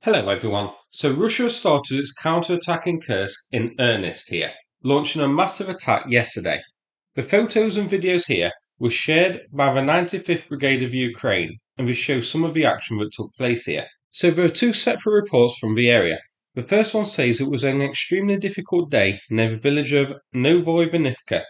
Hello everyone. So Russia has started its counterattack in Kursk in earnest here, launching a massive attack yesterday. The photos and videos here were shared by the 95th Brigade of Ukraine and they show some of the action that took place here. So there are two separate reports from the area. The first one says it was an extremely difficult day near the village of Novoivanovka,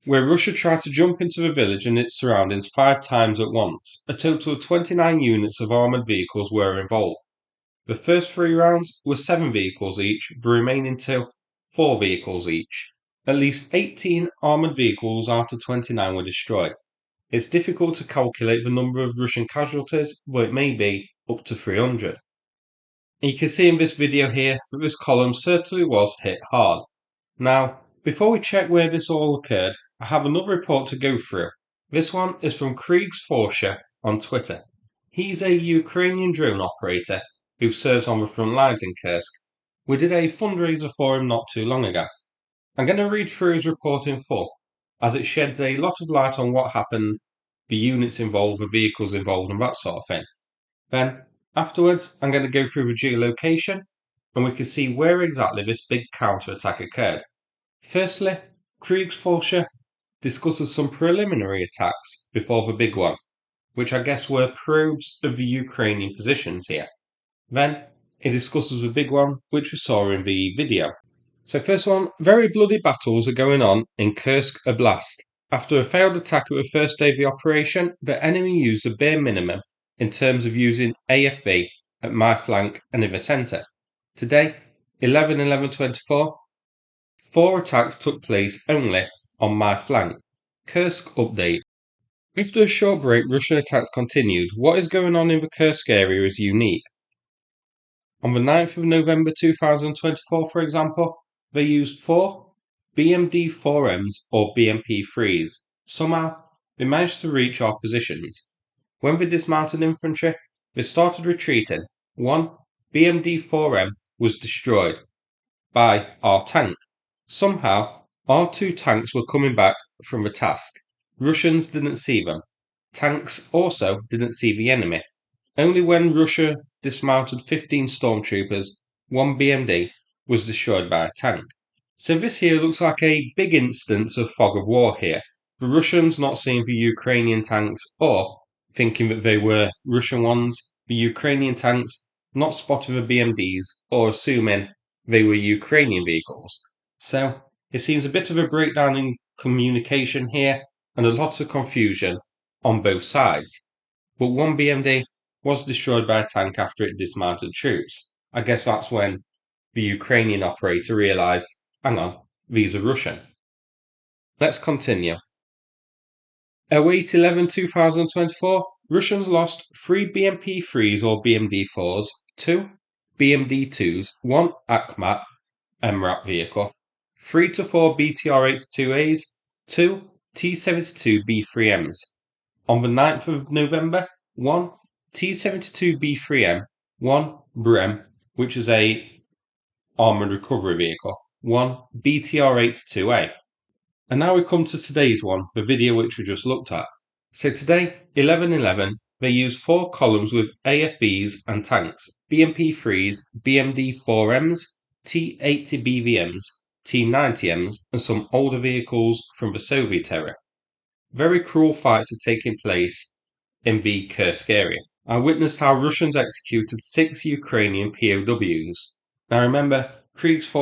where Russia tried to jump into the village and its surroundings 5 times at once. A total of 29 units of armoured vehicles were involved. The first 3 rounds were 7 vehicles each, the remaining 2, 4 vehicles each. At least 18 armoured vehicles out of 29 were destroyed. It's difficult to calculate the number of Russian casualties, but it may be up to 300. You can see in this video here that this column certainly was hit hard. Now, before we check where this all occurred, I have another report to go through. This one is from Kursk on Twitter. He's a Ukrainian drone operator who serves on the front lines in Kursk. We did a fundraiser for him not too long ago. I'm going to read through his report in full, as it sheds a lot of light on what happened, the units involved, the vehicles involved, and that sort of thing. Then, afterwards, I'm going to go through the geolocation, and we can see where exactly this big counterattack occurred. Firstly, Kursk discusses some preliminary attacks before the big one, which I guess were probes of the Ukrainian positions here. Then it discusses the big one, which we saw in the video. So first one, very bloody battles are going on in Kursk Oblast. After a failed attack at the first day of the operation, the enemy used the bare minimum in terms of using AFV at my flank and in the centre. Today, 11/11/24, 4 attacks took place only on my flank. Kursk update. After a short break, Russian attacks continued. What is going on in the Kursk area is unique. On the 9th of November 2024, for example, they used 4 BMD-4Ms or BMP-3s. Somehow, they managed to reach our positions. When they dismounted infantry, they started retreating. 1 BMD-4M was destroyed by our tank. Somehow, our 2 tanks were coming back from the task. Russians didn't see them. Tanks also didn't see the enemy. Only when Russia dismounted 15 stormtroopers, 1 BMD was destroyed by a tank. So this here looks like a big instance of fog of war here. The Russians not seeing the Ukrainian tanks or thinking that they were Russian ones, the Ukrainian tanks not spotting the BMDs or assuming they were Ukrainian vehicles. So it seems a bit of a breakdown in communication here and a lot of confusion on both sides. But 1 BMD was destroyed by a tank after it dismounted troops. I guess that's when the Ukrainian operator realised, hang on, these are Russian. Let's continue. 08/11/2024, Russians lost 3 BMP-3s or BMD-4s, 2 BMD-2s, 1 Akhmat MRAP vehicle, 3 to 4 BTR-82As, 2 T-72B3Ms. On the 9th of November, 1 T-72B3M, 1 BREM, which is a armoured recovery vehicle, 1 BTR-82A. And now we come to today's one, the video which we just looked at. So today, 11/11, they used 4 columns with AFVs and tanks, BMP-3s, BMD-4Ms, T-80BVMs, T-90Ms, and some older vehicles from the Soviet era. Very cruel fights are taking place in the Kursk area. I witnessed how Russians executed 6 Ukrainian POWs. Now remember, Kursk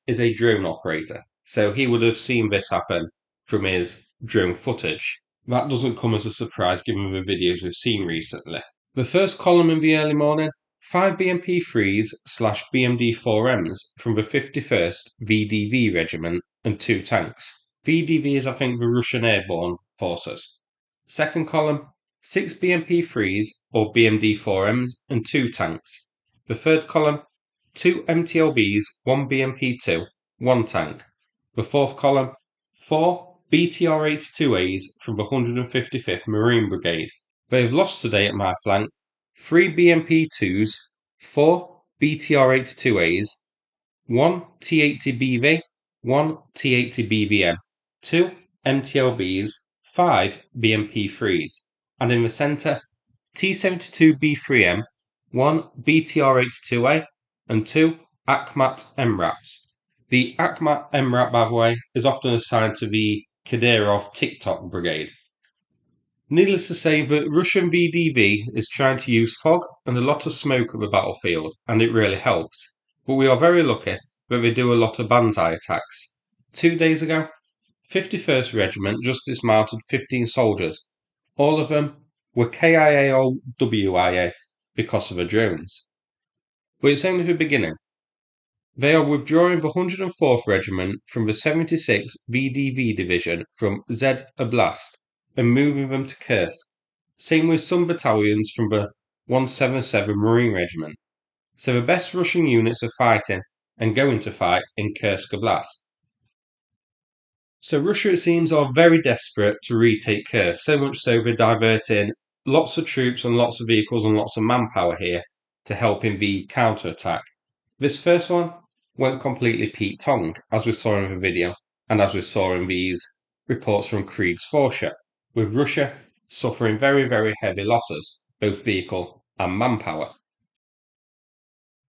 is a drone operator, so he would have seen this happen from his drone footage. That doesn't come as a surprise given the videos we've seen recently. The first column in the early morning, 5 BMP-3s/BMD-4Ms from the 51st VDV Regiment and 2 tanks. VDV is I think the Russian Airborne Forces. Second column, 6 BMP-3s or BMD-4Ms and 2 tanks. The third column, 2 MTLBs, 1 BMP-2, 1 tank. The fourth column, 4 BTR-82As from the 155th Marine Brigade. They have lost today at my flank 3 BMP-2s, 4 BTR-82As, 1 T-80BV, 1 T-80BVM, 2 MTLBs, 5 BMP-3s, and in the centre, T-72B3M, 1. BTR-82A and 2. Akhmat MRAPs. The Akhmat MRAP, by the way, is often assigned to the Kadyrov TikTok brigade. Needless to say that Russian VDV is trying to use fog and a lot of smoke at the battlefield, and it really helps. But we are very lucky that they do a lot of banzai attacks. 2 days ago, 51st Regiment just dismounted 15 soldiers. All of them were KIA or WIA because of the drones. But it's only the beginning. They are withdrawing the 104th Regiment from the 76th VDV Division from Z Oblast and moving them to Kursk. Same with some battalions from the 177 Marine Regiment. So the best Russian units are fighting and going to fight in Kursk Oblast. So Russia, it seems, are very desperate to retake Kursk, so much so they're diverting lots of troops and lots of vehicles and lots of manpower here to help in the counterattack. This first one went completely Pete Tong, as we saw in the video, and as we saw in these reports from Kriegsforscher, with Russia suffering very, very heavy losses, both vehicle and manpower.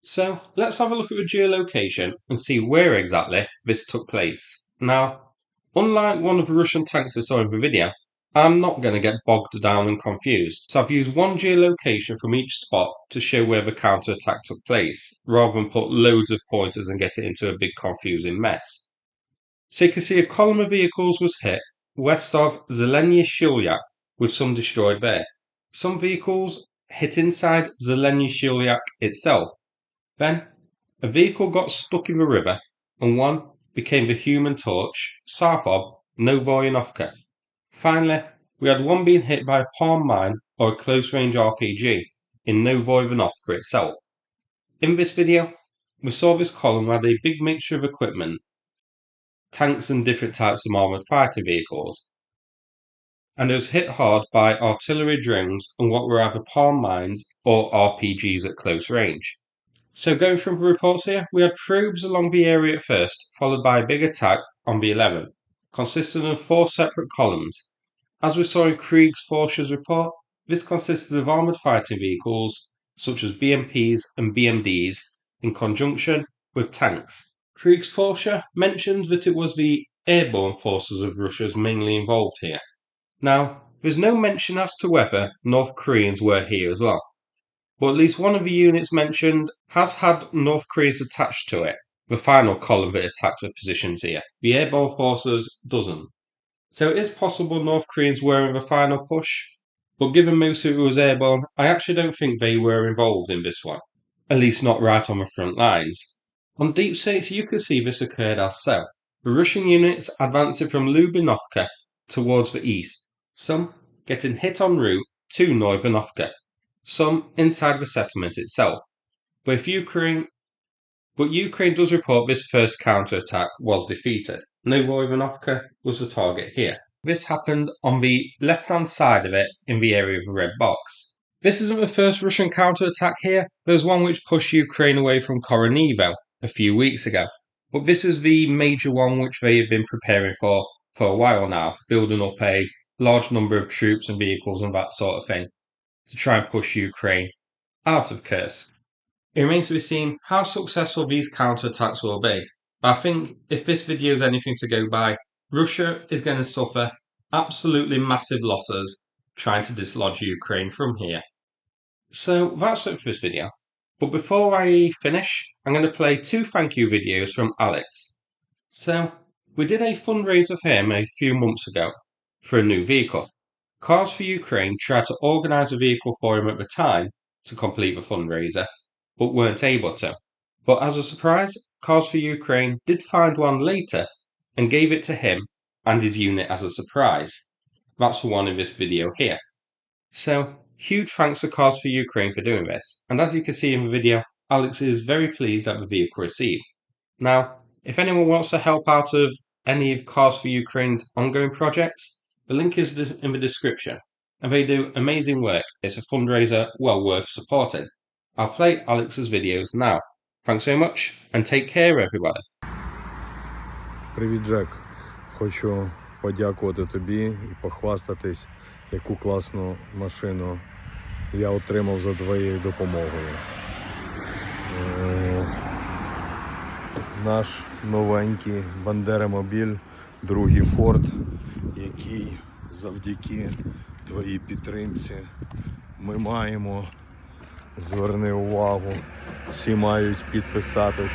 So let's have a look at the geolocation and see where exactly this took place. Now, unlike one of the Russian tanks I saw in the video, I'm not going to get bogged down and confused, so I've used one geolocation from each spot to show where the counterattack took place, rather than put loads of pointers and get it into a big confusing mess. So you can see a column of vehicles was hit west of Zeleny Shilyak, with some destroyed there. Some vehicles hit inside Zeleny Shilyak itself. Then, a vehicle got stuck in the river, and one became the Human Torch, south of Novoivanovka. Finally, we had one being hit by a palm mine or a close-range RPG in Novoivanovka itself. In this video, we saw this column had a big mixture of equipment, tanks and different types of armoured fighting vehicles, and it was hit hard by artillery drones and what were either palm mines or RPGs at close range. So going from the reports here, we had probes along the area at first, followed by a big attack on the 11th, consisting of 4 separate columns. As we saw in Kriegsforscher's report, this consisted of armoured fighting vehicles, such as BMPs and BMDs, in conjunction with tanks. Kriegsforscher mentioned that it was the airborne forces of Russia mainly involved here. Now, there's no mention as to whether North Koreans were here as well, but at least one of the units mentioned has had North Koreans attached to it. The final column that attacked the positions here. The airborne forces doesn't. So it is possible North Koreans were in the final push, but given most of it was airborne, I actually don't think they were involved in this one. At least not right on the front lines. On deep states, you can see this occurred as so. The Russian units advancing from Lubinovka towards the east, some getting hit en route to Novoivanovka, some inside the settlement itself. But Ukraine does report this first counterattack was defeated. Novoivanovka was the target here. This happened on the left-hand side of it in the area of the red box. This isn't the first Russian counterattack here. There's one which pushed Ukraine away from Koronivo a few weeks ago. But this is the major one which they have been preparing for a while now, building up a large number of troops and vehicles and that sort of thing, to try and push Ukraine out of Kursk. It remains to be seen how successful these counterattacks will be. But I think if this video is anything to go by, Russia is going to suffer absolutely massive losses trying to dislodge Ukraine from here. So that's it for this video. But before I finish, I'm going to play 2 thank you videos from Alex. So, we did a fundraiser for him a few months ago for a new vehicle. Cars for Ukraine tried to organise a vehicle for him at the time to complete the fundraiser, but weren't able to. But as a surprise, Cars for Ukraine did find one later and gave it to him and his unit as a surprise. That's the one in this video here. So, huge thanks to Cars for Ukraine for doing this, and as you can see in the video, Alex is very pleased at the vehicle received. Now, if anyone wants to help out of any of Cars for Ukraine's ongoing projects, the link is in the description, and they do amazing work. It's a fundraiser well worth supporting. I'll play Alex's videos now. Thanks so much, and take care, everybody. Привіт, Джек. Хочу подякувати тобі і похвастатись, яку класну машину я отримав за твоєю допомогою. Наш новенький бандеромобіль, другий Форд, який завдяки твоїй підтримці ми маємо. Зверни увагу, всі мають підписатись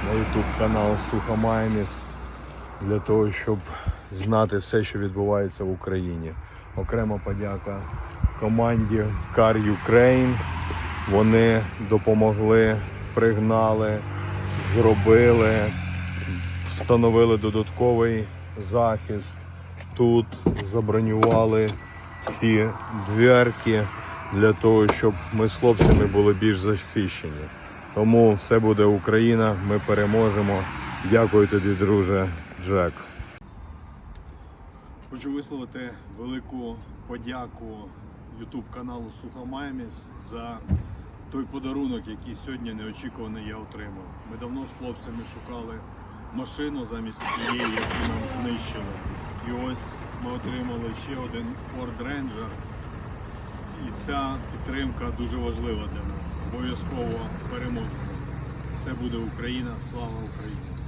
на YouTube канал Сухомайміс для того, щоб знати все, що відбувається в Україні. Окрема подяка команді Car Ukraine. Вони допомогли, пригнали, зробили, встановили додатковий захист. Тут забронювали всі дверки для того, щоб ми з хлопцями були більш захищені. Тому все буде Україна, ми переможемо. Дякую тобі, друже Джек. Хочу висловити велику подяку YouTube каналу Сухомайміс за той подарунок, який сьогодні неочікувано я отримав. Ми давно з хлопцями шукали машину замість тієї, яку нам знищили. І ось ми отримали ще один Ford Ranger. І ця підтримка дуже важлива для нас. Обов'язково переможемо. Все буде Україна, слава Україні!